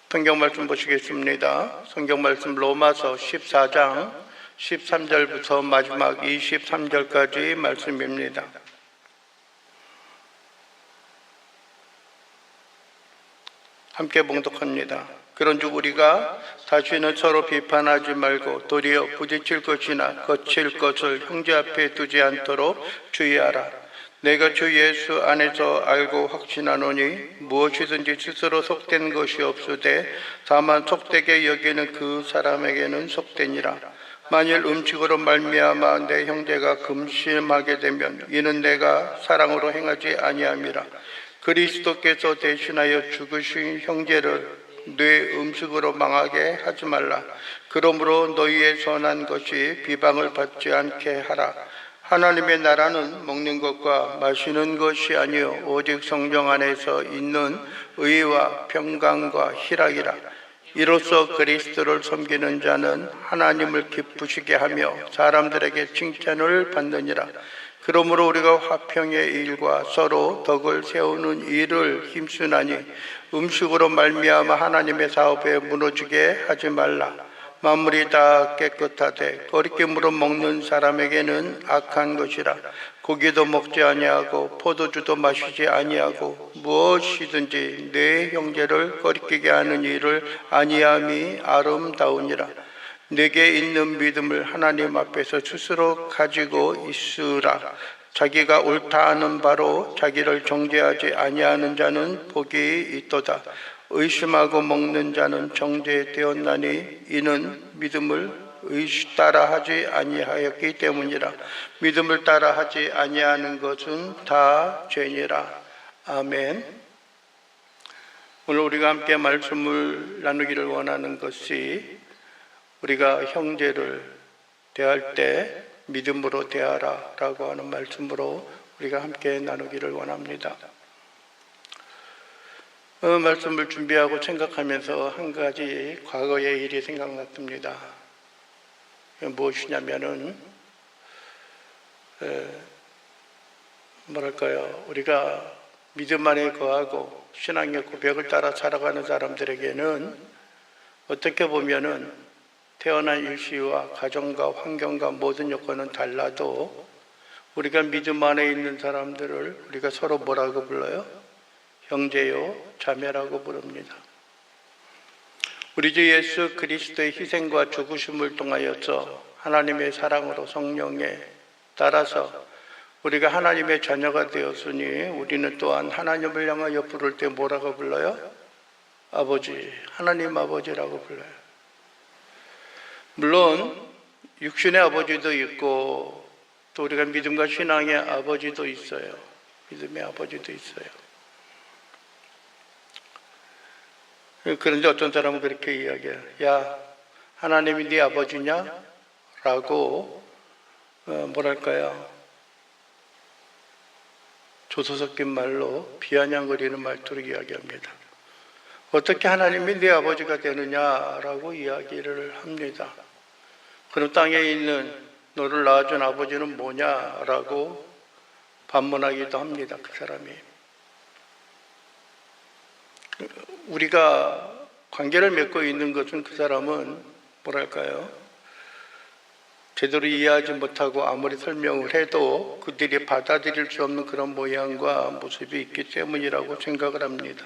성경 말씀 보시겠습니다. 성경 말씀 로마서 14장 13절부터 마지막 23절까지 말씀입니다. 함께 봉독합니다. 그런즉 우리가 다시는 서로 비판하지 말고 도리어 부딪힐 것이나 거칠 것을 형제 앞에 두지 않도록 주의하라. 내가 주 예수 안에서 알고 확신하노니 무엇이든지 스스로 속된 것이 없으되 다만 속되게 여기는 그 사람에게는 속되니라. 만일 음식으로 말미암아 내 형제가 금심하게 되면 이는 내가 사랑으로 행하지 아니함이라. 그리스도께서 대신하여 죽으신 형제를 뇌 음식으로 망하게 하지 말라. 그러므로 너희의 선한 것이 비방을 받지 않게 하라. 하나님의 나라는 먹는 것과 마시는 것이 아니요 오직 성령 안에서 있는 의와 평강과 희락이라. 이로써 그리스도를 섬기는 자는 하나님을 기쁘시게 하며 사람들에게 칭찬을 받느니라. 그러므로 우리가 화평의 일과 서로 덕을 세우는 일을 힘쓰나니 음식으로 말미암아 하나님의 사업에 무너지게 하지 말라. 만물이 다 깨끗하되 거리낌으로 먹는 사람에게는 악한 것이라. 고기도 먹지 아니하고 포도주도 마시지 아니하고 무엇이든지 내 형제를 거리끼게 하는 일을 아니함이 아름다우니라. 내게 있는 믿음을 하나님 앞에서 스스로 가지고 있으라. 자기가 옳다 하는 바로 자기를 정죄하지 아니하는 자는 복이 있도다. 의심하고 먹는 자는 정죄되었나니 이는 믿음을 따라하지 아니하였기 때문이라. 믿음을 따라하지 아니하는 것은 다 죄니라. 아멘. 오늘 우리가 함께 말씀을 나누기를 원하는 것이 우리가 형제를 대할 때 믿음으로 대하라 라고 하는 말씀으로 우리가 함께 나누기를 원합니다. 말씀을 준비하고 생각하면서 한 가지 과거의 일이 생각났습니다. 무엇이냐면은 우리가 믿음 안에 거하고 신앙의 고백을 따라 살아가는 사람들에게는 어떻게 보면은 태어난 일시와 가정과 환경과 모든 여건은 달라도 우리가 믿음 안에 있는 사람들을 우리가 서로 뭐라고 불러요? 형제요 자매라고 부릅니다. 우리 주 예수 그리스도의 희생과 죽으심을 통하여서 하나님의 사랑으로 성령에 따라서 우리가 하나님의 자녀가 되었으니 우리는 또한 하나님을 향하여 부를 때 뭐라고 불러요? 아버지, 하나님 아버지라고 불러요. 물론 육신의 아버지도 있고 또 우리가 믿음과 신앙의 아버지도 있어요. 믿음의 아버지도 있어요. 그런데 어떤 사람은 그렇게 이야기해요. 야, 하나님이 네 아버지냐? 라고 조소 섞인 말로 비아냥거리는 말투로 이야기합니다. 어떻게 하나님이 네 아버지가 되느냐라고 이야기를 합니다. 그럼 땅에 있는 너를 낳아준 아버지는 뭐냐라고 반문하기도 합니다. 그 사람이. 우리가 관계를 맺고 있는 것은 그 사람은 제대로 이해하지 못하고 아무리 설명을 해도 그들이 받아들일 수 없는 그런 모양과 모습이 있기 때문이라고 생각을 합니다.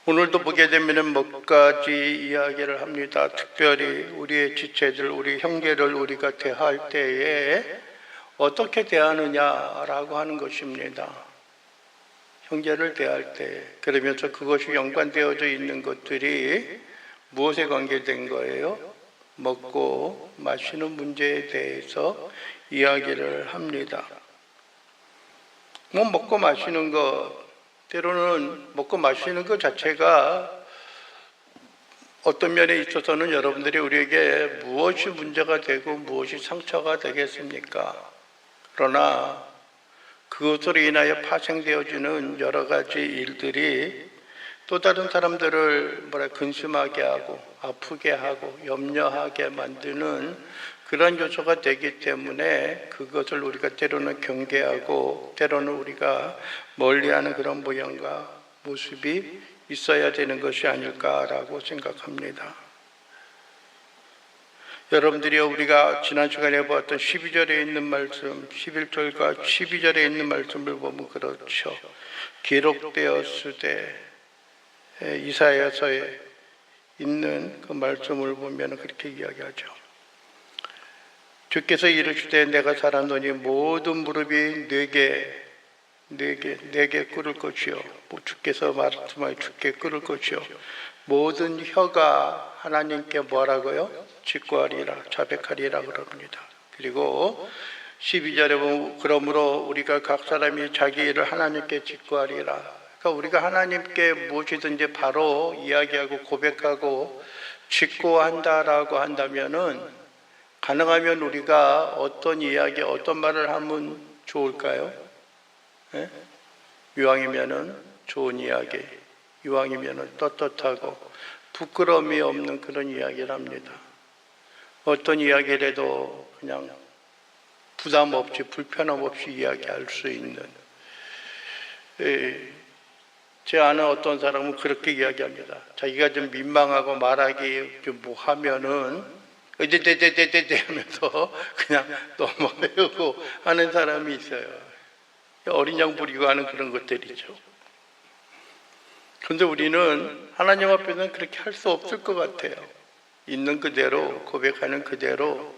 오늘도 보게 되면 몇 가지 이야기를 합니다. 특별히 우리의 지체들, 우리 형제를 우리가 대할 때에 어떻게 대하느냐라고 하는 것입니다. 형제를 대할 때, 그러면서 그것이 연관되어져 있는 것들이 무엇에 관계된 거예요? 먹고 마시는 문제에 대해서 이야기를 합니다. 먹고 마시는 것, 때로는 먹고 마시는 것 자체가 어떤 면에 있어서는 여러분들이 우리에게 무엇이 문제가 되고 무엇이 상처가 되겠습니까? 그러나 그것으로 인하여 파생되어지는 여러 가지 일들이 또 다른 사람들을 근심하게 하고 아프게 하고 염려하게 만드는 그런 요소가 되기 때문에 그것을 우리가 때로는 경계하고 때로는 우리가 멀리하는 그런 모양과 모습이 있어야 되는 것이 아닐까라고 생각합니다. 여러분들이 우리가 지난 시간에 보았던 12절에 있는 말씀, 11절과 12절에 있는 말씀을 보면 그렇죠. 기록되었으되 이사야서에 있는 그 말씀을 보면 그렇게 이야기하죠. 주께서 이르시되 내가 살았노니 모든 무릎이 내게 꿇을 것이요. 주께서 말씀하여 주께 꿇을 것이요. 모든 혀가 하나님께 뭐라고요? 직구하리라, 자백하리라 그럽니다. 그리고 12절에 보면 그러므로 우리가 각 사람이 자기 일을 하나님께 직구하리라. 그러니까 우리가 하나님께 무엇이든지 바로 이야기하고 고백하고 직구한다라고 한다면은 가능하면 우리가 어떤 이야기, 어떤 말을 하면 좋을까요? 네? 이왕이면은 좋은 이야기, 이왕이면은 떳떳하고 부끄러움이 없는 그런 이야기를 합니다. 어떤 이야기를 해도 그냥 부담 없이 불편함 없이 이야기할 수 있는. 제 아는 어떤 사람은 그렇게 이야기합니다. 자기가 좀 민망하고 말하기 좀 뭐 하면은 어데데데데데 하면서 그냥 넘어가려고 하는 사람이 있어요. 어린 양 부리고 하는 그런 것들이죠. 그런데 우리는 하나님 앞에서는 그렇게 할 수 없을 것 같아요. 있는 그대로 고백하는 그대로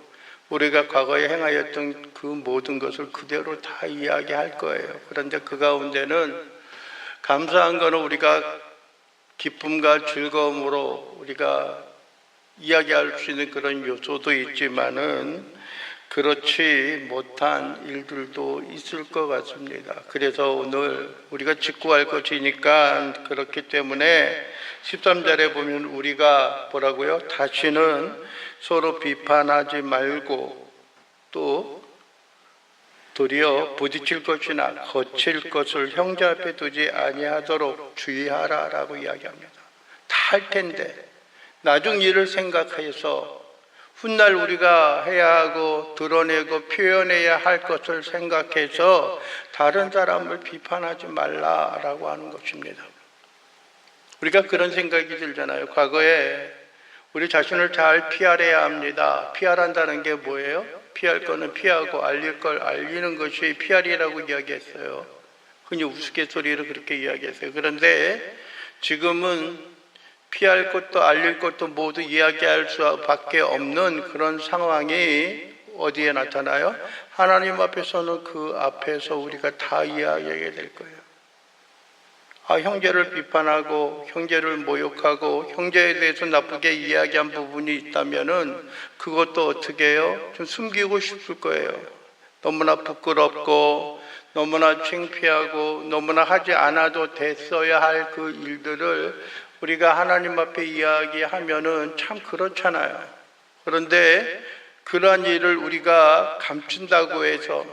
우리가 과거에 행하였던 그 모든 것을 그대로 다 이야기할 거예요. 그런데 그 가운데는 감사한 거는 우리가 기쁨과 즐거움으로 우리가 이야기할 수 있는 그런 요소도 있지만은 그렇지 못한 일들도 있을 것 같습니다. 그래서 오늘 우리가 직구할 것이니까 그렇기 때문에 13절에 보면 우리가 뭐라고요? 다시는 서로 비판하지 말고 또 도리어 부딪힐 것이나 거칠 것을 형제 앞에 두지 아니하도록 주의하라라고 이야기합니다. 다 할 텐데 나중 일을 생각해서 훗날 우리가 해야 하고 드러내고 표현해야 할 것을 생각해서 다른 사람을 비판하지 말라라고 하는 것입니다. 우리가 그런 생각이 들잖아요. 과거에 우리 자신을 잘 PR해야 합니다. PR한다는 게 뭐예요? 피할 거는 피하고 알릴 걸 알리는 것이 PR이라고 이야기했어요. 흔히 우스갯소리로 그렇게 이야기했어요. 그런데 지금은 피할 것도 알릴 것도 모두 이야기할 수밖에 없는 그런 상황이 어디에 나타나요? 하나님 앞에서는 그 앞에서 우리가 다 이야기하게 될 거예요. 형제를 비판하고 형제를 모욕하고 형제에 대해서 나쁘게 이야기한 부분이 있다면은 그것도 어떻게 해요? 좀 숨기고 싶을 거예요. 너무나 부끄럽고 너무나 창피하고 너무나 하지 않아도 됐어야 할 그 일들을 우리가 하나님 앞에 이야기하면은 참 그렇잖아요. 그런데 그러한 일을 우리가 감춘다고 해서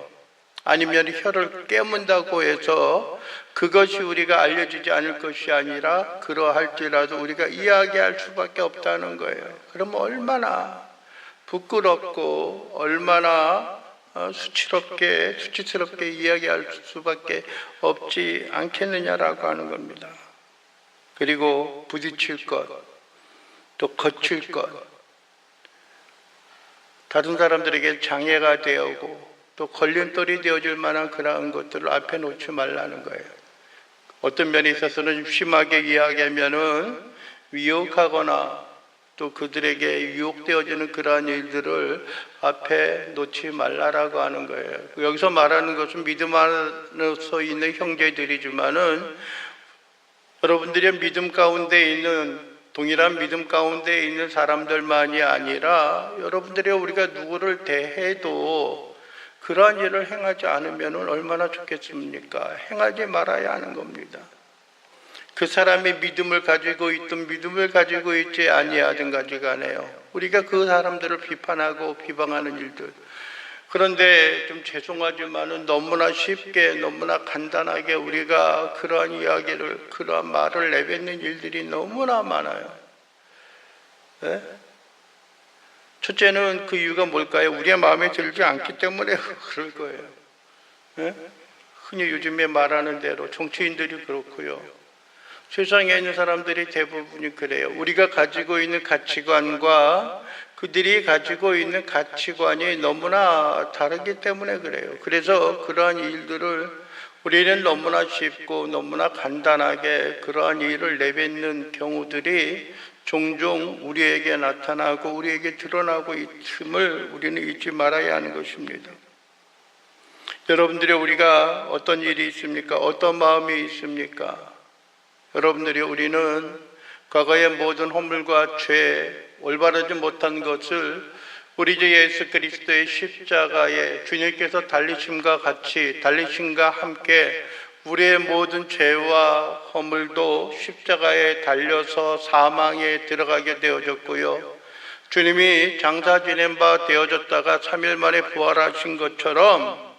아니면 혀를 깨문다고 해서 그것이 우리가 알려지지 않을 것이 아니라 그러할지라도 우리가 이야기할 수밖에 없다는 거예요. 그럼 얼마나 부끄럽고 얼마나 수치스럽게 이야기할 수밖에 없지 않겠느냐라고 하는 겁니다. 그리고 부딪힐 것, 또 거칠 것, 다른 사람들에게 장애가 되어오고 또 걸림돌이 되어줄 만한 그러한 것들을 앞에 놓지 말라는 거예요. 어떤 면에 있어서는 좀 심하게 이야기하면은 위협하거나 또 그들에게 유혹되어지는 그러한 일들을 앞에 놓지 말라라고 하는 거예요. 여기서 말하는 것은 믿음 안에서 있는 형제들이지만은 여러분들의 믿음 가운데 있는 동일한 믿음 가운데 있는 사람들만이 아니라 여러분들이 우리가 누구를 대해도 그러한 일을 행하지 않으면 얼마나 좋겠습니까? 행하지 말아야 하는 겁니다. 그 사람이 믿음을 가지고 있든 믿음을 가지고 있지 아니하든 가지가네요. 우리가 그 사람들을 비판하고 비방하는 일들. 그런데 좀 죄송하지만은 너무나 쉽게 너무나 간단하게 우리가 그러한 이야기를 그러한 말을 내뱉는 일들이 너무나 많아요. 네? 첫째는 그 이유가 뭘까요? 우리의 마음에 들지 않기 때문에 그럴 거예요. 네? 흔히 요즘에 말하는 대로 정치인들이 그렇고요. 세상에 있는 사람들이 대부분이 그래요. 우리가 가지고 있는 가치관과 그들이 가지고 있는 가치관이 너무나 다르기 때문에 그래요. 그래서 그러한 일들을 우리는 너무나 쉽고 너무나 간단하게 그러한 일을 내뱉는 경우들이 종종 우리에게 나타나고 우리에게 드러나고 있음을 우리는 잊지 말아야 하는 것입니다. 여러분들이 우리가 어떤 일이 있습니까? 어떤 마음이 있습니까? 여러분들이 우리는 과거의 모든 허물과 죄, 올바르지 못한 것을 우리 주 예수 그리스도의 십자가에 주님께서 달리심과 함께 우리의 모든 죄와 허물도 십자가에 달려서 사망에 들어가게 되어졌고요. 주님이 장사 지낸 바 되어졌다가 3일 만에 부활하신 것처럼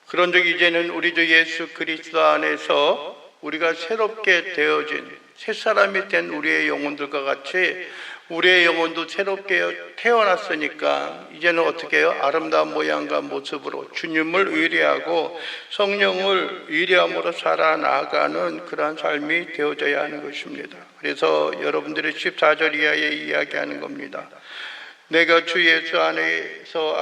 그런 적 이제는 우리 주 예수 그리스도 안에서 우리가 새롭게 되어진 새 사람이 된 우리의 영혼들과 같이 우리의 영혼도 새롭게 태어났으니까 이제는 어떻게 해요? 아름다운 모양과 모습으로 주님을 의뢰하고 성령을 의뢰함으로 살아나가는 그러한 삶이 되어져야 하는 것입니다. 그래서 여러분들이 14절 이하에 이야기하는 겁니다. 내가 주 예수 안에서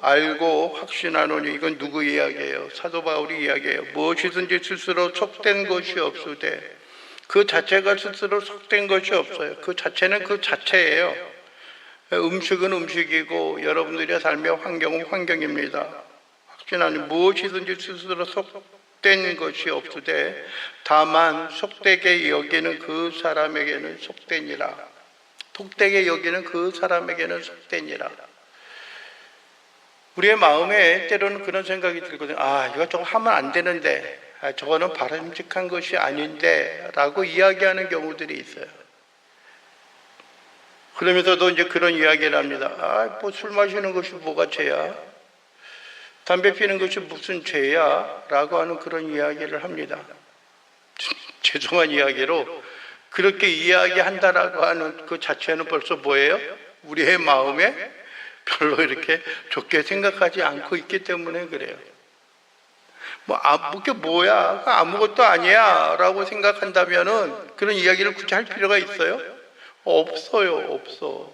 알고 확신하노니. 이건 누구 이야기예요? 사도 바울이 이야기예요. 무엇이든지 스스로 속된 것이 없으되, 그 자체가 스스로 속된 것이 없어요. 그 자체는 그 자체예요. 음식은 음식이고 여러분들의 삶의 환경은 환경입니다. 확신하니 무엇이든지 스스로 속된 것이 없으되 다만 속되게 여기는 그 사람에게는 속되니라. 속되게 여기는 그 사람에게는 속되니라. 우리의 마음에 때로는 그런 생각이 들거든요. 이거 저거 하면 안 되는데, 저거는 바람직한 것이 아닌데 라고 이야기하는 경우들이 있어요. 그러면서도 이제 그런 이야기를 합니다. 뭐 술 마시는 것이 뭐가 죄야? 담배 피는 것이 무슨 죄야? 라고 하는 그런 이야기를 합니다. 죄송한 이야기로 그렇게 이야기한다라고 하는 그 자체는 벌써 뭐예요? 우리의 마음에 별로 이렇게 좋게 생각하지 않고 있기 때문에 그래요. 그게 뭐야? 아무것도 아니야 라고 생각한다면은 그런 이야기를 굳이 할 필요가 있어요? 없어.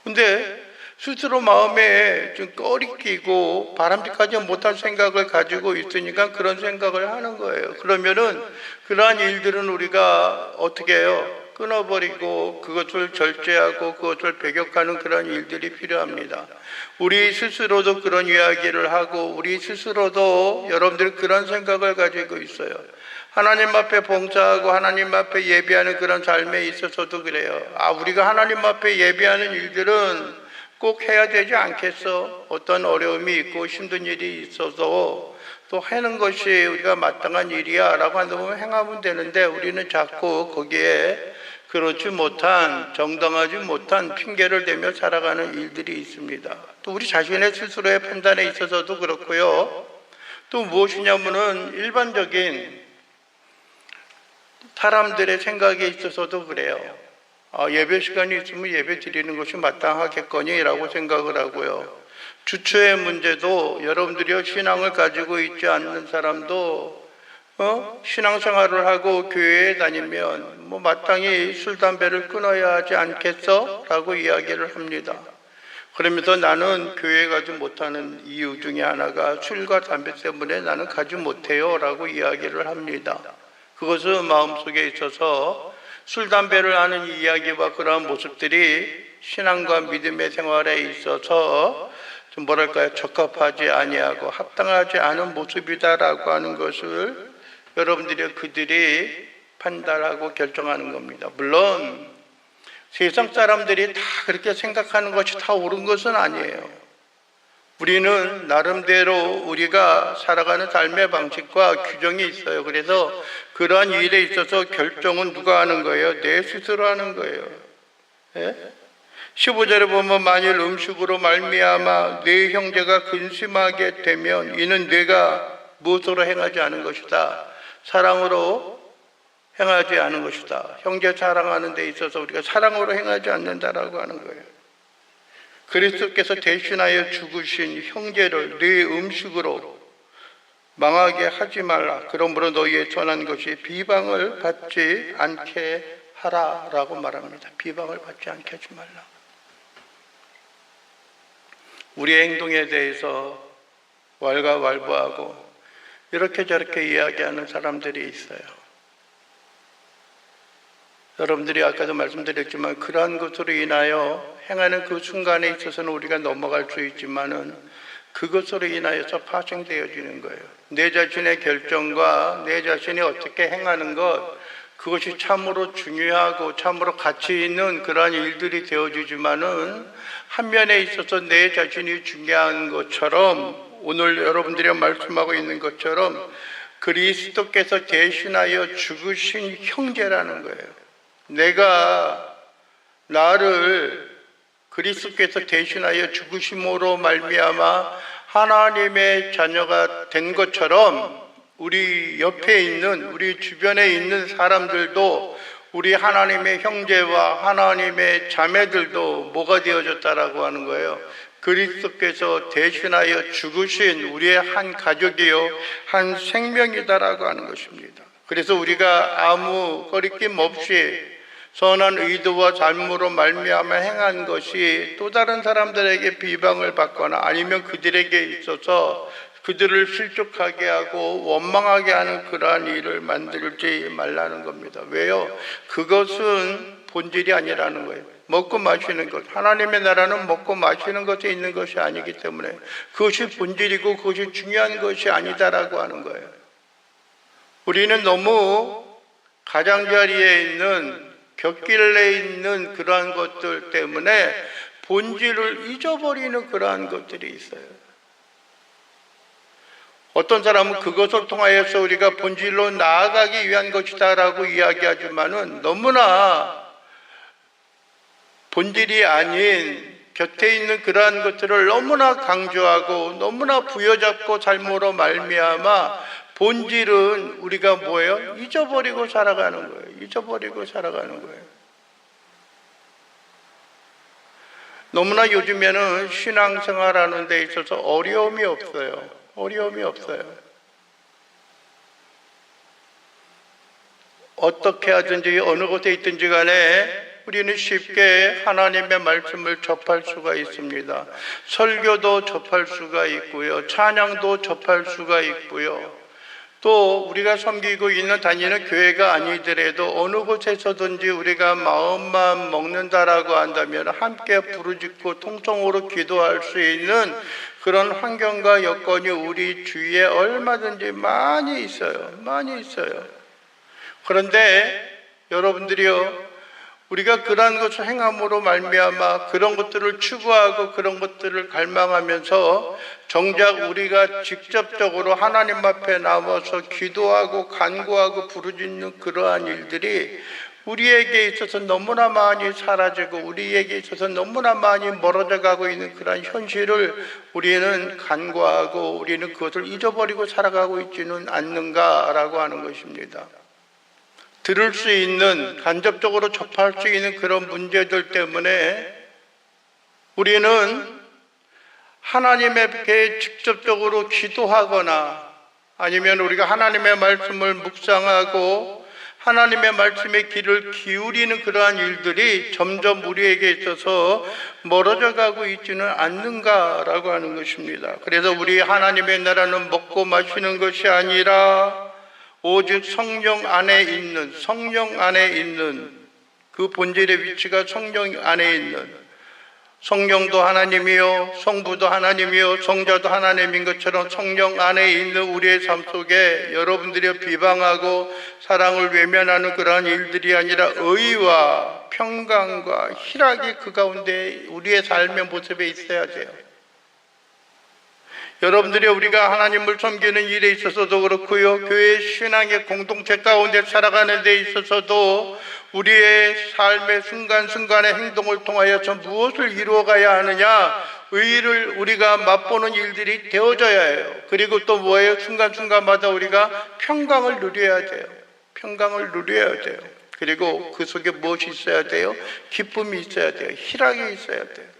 근데 스스로 마음에 좀 꺼리끼고 바람직하지 못할 생각을 가지고 있으니까 그런 생각을 하는 거예요. 그러면은 그러한 일들은 우리가 어떻게 해요? 끊어버리고 그것을 절제하고 그것을 배격하는 그런 일들이 필요합니다. 우리 스스로도 그런 이야기를 하고 우리 스스로도 여러분들이 그런 생각을 가지고 있어요. 하나님 앞에 봉사하고 하나님 앞에 예배하는 그런 삶에 있어서도 그래요. 우리가 하나님 앞에 예배하는 일들은 꼭 해야 되지 않겠어? 어떤 어려움이 있고 힘든 일이 있어서 또 하는 것이 우리가 마땅한 일이야 라고 한다면 행하면 되는데 우리는 자꾸 거기에 그렇지 못한, 정당하지 못한 핑계를 대며 살아가는 일들이 있습니다. 또 우리 자신의 스스로의 판단에 있어서도 그렇고요. 또 무엇이냐면은 일반적인 사람들의 생각에 있어서도 그래요. 예배 시간이 있으면 예배 드리는 것이 마땅하겠거니 라고 생각을 하고요. 주초의 문제도 여러분들이 신앙을 가지고 있지 않는 사람도 신앙생활을 하고 교회에 다니면 마땅히 술, 담배를 끊어야 하지 않겠어? 라고 이야기를 합니다. 그러면서 나는 교회에 가지 못하는 이유 중에 하나가 술과 담배 때문에 나는 가지 못해요 라고 이야기를 합니다. 그것은 마음속에 있어서 술, 담배를 하는 이야기와 그러한 모습들이 신앙과 믿음의 생활에 있어서 좀 적합하지 아니하고 합당하지 않은 모습이다라고 하는 것을 그들이 판단하고 결정하는 겁니다. 물론 세상 사람들이 다 그렇게 생각하는 것이 다 옳은 것은 아니에요. 우리는 나름대로 우리가 살아가는 삶의 방식과 규정이 있어요. 그래서 그러한 일에 있어서 결정은 누가 하는 거예요? 내 스스로 하는 거예요. 15절에 보면 만일 음식으로 말미암아 네 형제가 근심하게 되면 이는 네가 무엇으로 행하지 않은 것이다. 사랑으로 행하지 않은 것이다. 형제 사랑하는 데 있어서 우리가 사랑으로 행하지 않는다라고 하는 거예요. 그리스도께서 대신하여 죽으신 형제를 네 음식으로 망하게 하지 말라. 그러므로 너희의 전한 것이 비방을 받지 않게 하라라고 말합니다. 비방을 받지 않게 하지 말라. 우리의 행동에 대해서 왈가왈부하고 이렇게 저렇게 이야기하는 사람들이 있어요. 여러분들이 아까도 말씀드렸지만 그러한 것으로 인하여 행하는 그 순간에 있어서는 우리가 넘어갈 수 있지만은 그것으로 인하여서 파생되어지는 거예요. 내 자신의 결정과 내 자신이 어떻게 행하는 것, 그것이 참으로 중요하고 참으로 가치 있는 그러한 일들이 되어지지만은 한 면에 있어서 내 자신이 중요한 것처럼 오늘 여러분들이 말씀하고 있는 것처럼 그리스도께서 대신하여 죽으신 형제라는 거예요. 내가 나를 그리스도께서 대신하여 죽으심으로 말미암아 하나님의 자녀가 된 것처럼 우리 옆에 있는 우리 주변에 있는 사람들도 우리 하나님의 형제와 하나님의 자매들도 뭐가 되어졌다라고 하는 거예요. 그리스도께서 대신하여 죽으신 우리의 한 가족이요 한 생명이다라고 하는 것입니다. 그래서 우리가 아무 거리낌 없이 선한 의도와 삶으로 말미암아 행한 것이 또 다른 사람들에게 비방을 받거나 아니면 그들에게 있어서 그들을 실족하게 하고 원망하게 하는 그러한 일을 만들지 말라는 겁니다. 왜요? 그것은 본질이 아니라는 거예요. 먹고 마시는 것, 하나님의 나라는 먹고 마시는 것에 있는 것이 아니기 때문에 그것이 본질이고 그것이 중요한 것이 아니다라고 하는 거예요. 우리는 너무 가장자리에 있는 곁길에 있는 그러한 것들 때문에 본질을 잊어버리는 그러한 것들이 있어요. 어떤 사람은 그것을 통하여서 우리가 본질로 나아가기 위한 것이다라고 이야기하지만은 너무나 본질이 아닌 곁에 있는 그러한 것들을 너무나 강조하고 너무나 부여잡고 삶으로 말미암아 본질은 우리가 뭐예요? 잊어버리고 살아가는 거예요. 잊어버리고 살아가는 거예요. 너무나 요즘에는 신앙생활하는 데 있어서 어려움이 없어요. 어려움이 없어요. 어떻게 하든지 어느 곳에 있든지 간에 우리는 쉽게 하나님의 말씀을 접할 수가 있습니다. 설교도 접할 수가 있고요. 찬양도 접할 수가 있고요. 또 우리가 섬기고 있는 다니는 교회가 아니더라도 어느 곳에서든지 우리가 마음만 먹는다라고 한다면 함께 부르짖고 통성으로 기도할 수 있는 그런 환경과 여건이 우리 주위에 얼마든지 많이 있어요. 많이 있어요. 그런데 여러분들이요, 우리가 그러한 것을 행함으로 말미암아 그런 것들을 추구하고 그런 것들을 갈망하면서 정작 우리가 직접적으로 하나님 앞에 나와서 기도하고 간구하고 부르짖는 그러한 일들이 우리에게 있어서 너무나 많이 사라지고 우리에게 있어서 너무나 많이 멀어져 가고 있는 그러한 현실을 우리는 간과하고 우리는 그것을 잊어버리고 살아가고 있지는 않는가라고 하는 것입니다. 들을 수 있는, 간접적으로 접할 수 있는 그런 문제들 때문에 우리는 하나님에게 직접적으로 기도하거나 아니면 우리가 하나님의 말씀을 묵상하고 하나님의 말씀에 귀를 기울이는 그러한 일들이 점점 우리에게 있어서 멀어져 가고 있지는 않는가라고 하는 것입니다. 그래서 우리 하나님의 나라는 먹고 마시는 것이 아니라 오직 성령 안에 있는 그 본질의 위치가 성령 안에 있는 성령도 하나님이요 성부도 하나님이요 성자도 하나님인 것처럼 성령 안에 있는 우리의 삶 속에 여러분들이 비방하고 사랑을 외면하는 그러한 일들이 아니라 의와 평강과 희락이 그 가운데 우리의 삶의 모습에 있어야 돼요. 여러분들이 우리가 하나님을 섬기는 일에 있어서도 그렇고요, 교회 신앙의 공동체 가운데 살아가는 데 있어서도 우리의 삶의 순간순간의 행동을 통하여서 무엇을 이루어가야 하느냐, 의의를 우리가 맛보는 일들이 되어져야 해요. 그리고 또 뭐예요? 순간순간마다 우리가 평강을 누려야 돼요. 평강을 누려야 돼요. 그리고 그 속에 무엇이 있어야 돼요? 기쁨이 있어야 돼요. 희락이 있어야 돼요.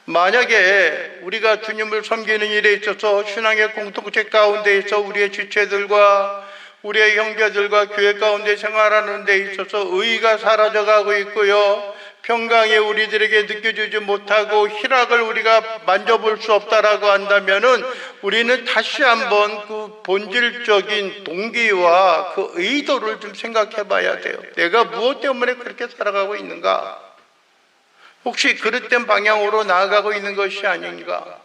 만약에 우리가 주님을 섬기는 일에 있어서 신앙의 공동체 가운데 있어 우리의 지체들과 우리의 형제들과 교회 가운데 생활하는 데 있어서 의의가 사라져가고 있고요, 평강이 우리들에게 느껴지지 못하고 희락을 우리가 만져볼 수 없다라고 한다면은 우리는 다시 한번 그 본질적인 동기와 그 의도를 좀 생각해 봐야 돼요. 내가 무엇 때문에 그렇게 살아가고 있는가? 혹시 그릇된 방향으로 나아가고 있는 것이 아닌가?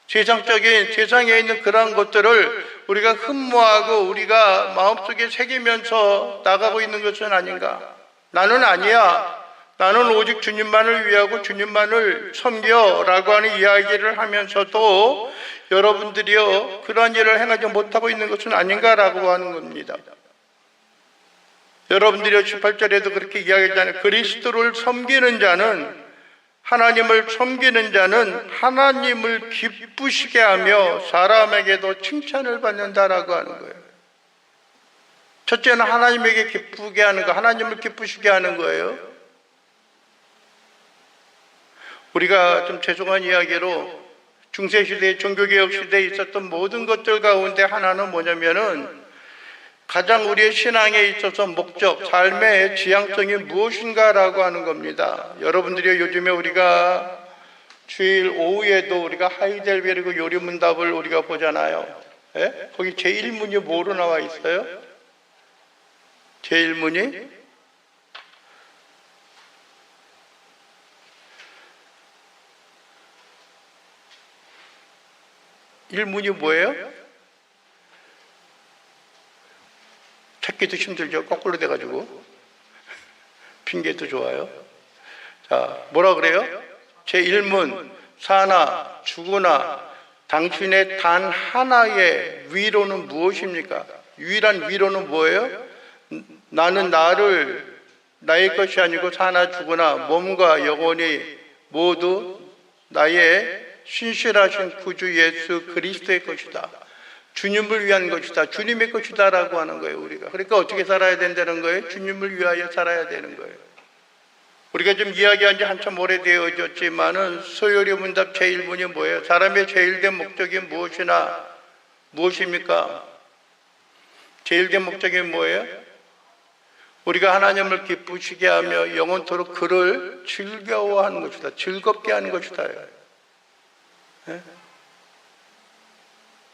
세상에 있는 그러한 것들을 우리가 흠모하고 우리가 마음속에 새기면서 나가고 있는 것은 아닌가? 나는 아니야. 나는 오직 주님만을 위하고 주님만을 섬겨라고 하는 이야기를 하면서도 여러분들이요, 그러한 일을 행하지 못하고 있는 것은 아닌가라고 하는 겁니다. 여러분들이 18절에도 그렇게 이야기하잖아요. 그리스도를 섬기는 자는, 하나님을 섬기는 자는 하나님을 기쁘시게 하며 사람에게도 칭찬을 받는다라고 하는 거예요. 첫째는 하나님에게 기쁘게 하는 거, 하나님을 기쁘시게 하는 거예요. 우리가 좀 죄송한 이야기로 중세시대, 종교개혁 시대에 있었던 모든 것들 가운데 하나는 뭐냐면은 가장 우리의 신앙에 있어서 목적, 삶의 지향성이 무엇인가라고 하는 겁니다. 여러분들이 요즘에 우리가 주일 오후에도 우리가 하이델베르그 요리문답을 우리가 보잖아요. 예? 거기 제1문이 뭐로 나와 있어요? 제1문이? 일문이 뭐예요? 찾기도 힘들죠. 거꾸로 돼가지고. 핑계도 좋아요. 자, 뭐라 그래요? 제1문, 사나, 죽으나, 당신의 단 하나의 위로는 무엇입니까? 유일한 위로는 뭐예요? 나는 나의 것이 아니고 사나 죽으나 몸과 영혼이 모두 나의 신실하신 구주 예수 그리스도의 것이다. 주님을 위한 것이다. 주님의 것이다 라고 하는 거예요, 우리가. 그러니까 어떻게 살아야 된다는 거예요? 주님을 위하여 살아야 되는 거예요. 우리가 좀 이야기한 지 한참 오래되어졌지만은 소요리 문답 제1문이 뭐예요? 사람의 제일된 목적이 무엇입니까? 제일된 목적이 뭐예요? 우리가 하나님을 기쁘시게 하며 영원토록 그를 즐거워하는 것이다. 즐겁게 하는 것이다. 네?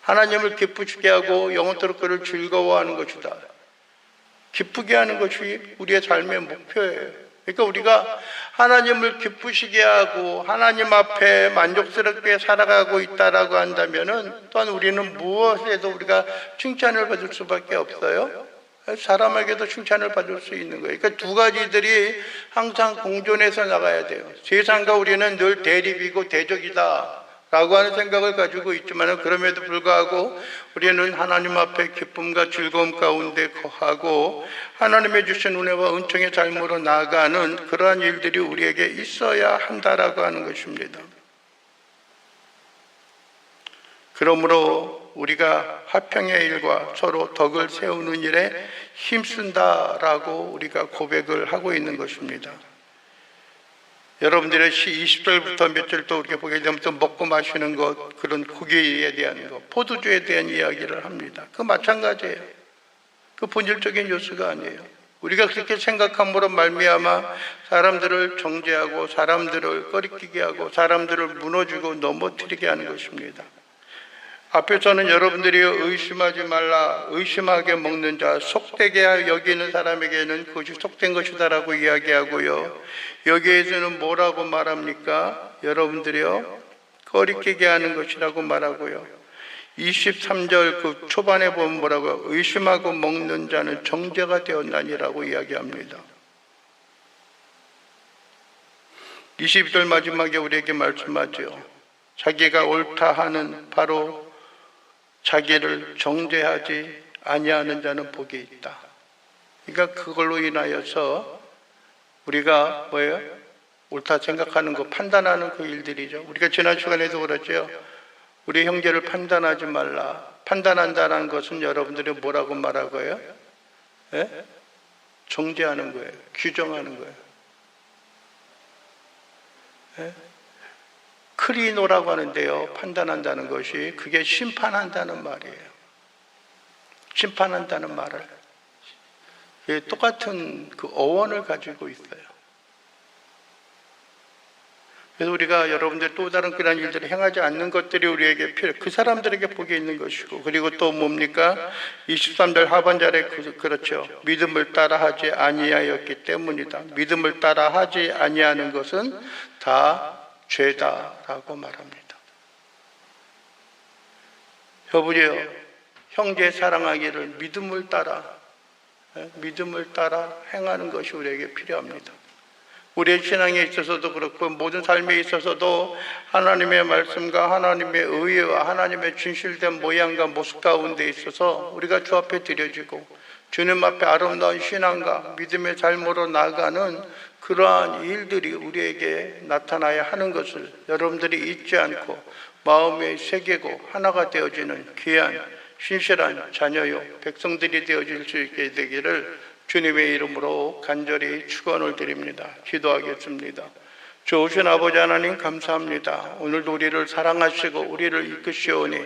하나님을 기쁘시게 하고 영원토록 그를 즐거워하는 것이다. 기쁘게 하는 것이 우리의 삶의 목표예요. 그러니까 우리가 하나님을 기쁘시게 하고 하나님 앞에 만족스럽게 살아가고 있다라고 한다면은 또한 우리는 무엇에도 우리가 칭찬을 받을 수밖에 없어요. 사람에게도 칭찬을 받을 수 있는 거예요. 그러니까 두 가지들이 항상 공존해서 나가야 돼요. 세상과 우리는 늘 대립이고 대적이다 라고 하는 생각을 가지고 있지만 그럼에도 불구하고 우리는 하나님 앞에 기쁨과 즐거움 가운데 거하고 하나님의 주신 은혜와 은총의 삶으로 나아가는 그러한 일들이 우리에게 있어야 한다라고 하는 것입니다. 그러므로 우리가 화평의 일과 서로 덕을 세우는 일에 힘쓴다라고 우리가 고백을 하고 있는 것입니다. 여러분들의 20절부터 몇 절도 우리가 보게 되면 또 먹고 마시는 것, 그런 고기에 대한 것, 포도주에 대한 이야기를 합니다. 그 마찬가지예요. 그 본질적인 요소가 아니에요. 우리가 그렇게 생각함으로 말미암아 사람들을 정죄하고 사람들을 꺼리끼게 하고 사람들을 무너지고 넘어뜨리게 하는 것입니다. 앞에서는 여러분들이 의심하지 말라, 의심하게 먹는 자, 속되게 여기는 사람에게는 그것이 속된 것이다라고 이야기하고요. 여기에서는 뭐라고 말합니까? 여러분들이요, 꺼리끼게 하는 것이라고 말하고요. 23절 그 초반에 보면 뭐라고요? 의심하고 먹는 자는 정죄가 되었나니라고 이야기합니다. 22절 마지막에 우리에게 말씀하죠. 자기가 옳다 하는 바로 자기를 정죄하지 아니하는 자는 복이 있다. 그러니까 그걸로 인하여서 우리가 뭐예요? 옳다 생각하는 거, 판단하는 그 일들이죠. 우리가 지난 시간에도 그랬죠. 우리 형제를 판단하지 말라. 판단한다는 것은 여러분들이 뭐라고 말하고요? 예? 정죄하는 거예요. 규정하는 거예요. 예? 크리노라고 하는데요. 판단한다는 것이 그게 심판한다는 말이에요. 심판한다는 말을. 똑같은 그 어원을 가지고 있어요. 그래서 우리가 여러분들 또 다른 그런 일들을 행하지 않는 것들이 우리에게 필요해요. 그 사람들에게 복이 있는 것이고, 그리고 또 뭡니까? 23절 하반절에 그렇죠. 믿음을 따라하지 아니하였기 때문이다. 믿음을 따라하지 아니하는 것은 다 죄다라고 말합니다. 여보세요. 형제 사랑하기를 믿음을 따라 행하는 것이 우리에게 필요합니다. 우리의 신앙에 있어서도 그렇고 모든 삶에 있어서도 하나님의 말씀과 하나님의 의회와 하나님의 진실된 모양과 모습 가운데 있어서 우리가 주 앞에 드려지고 주님 앞에 아름다운 신앙과 믿음의 삶으로 나아가는 그러한 일들이 우리에게 나타나야 하는 것을 여러분들이 잊지 않고 마음에 새기고 하나가 되어지는 귀한 신실한 자녀요 백성들이 되어질 수 있게 되기를 주님의 이름으로 간절히 축원을 드립니다. 기도하겠습니다. 좋으신 아버지 하나님 감사합니다. 오늘도 우리를 사랑하시고 우리를 이끄시오니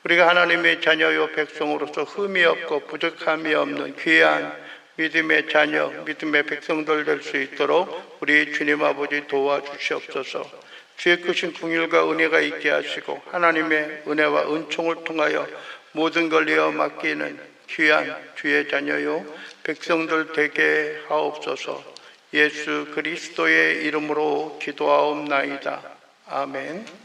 우리가 하나님의 자녀요 백성으로서 흠이 없고 부족함이 없는 귀한 믿음의 자녀, 믿음의 백성들 될 수 있도록 우리 주님 아버지 도와주시옵소서. 주의 크신 긍휼과 은혜가 있게 하시고 하나님의 은혜와 은총을 통하여 모든 걸 내어 맡기는 귀한 주의 자녀요 백성들 되게 하옵소서. 예수 그리스도의 이름으로 기도하옵나이다. 아멘.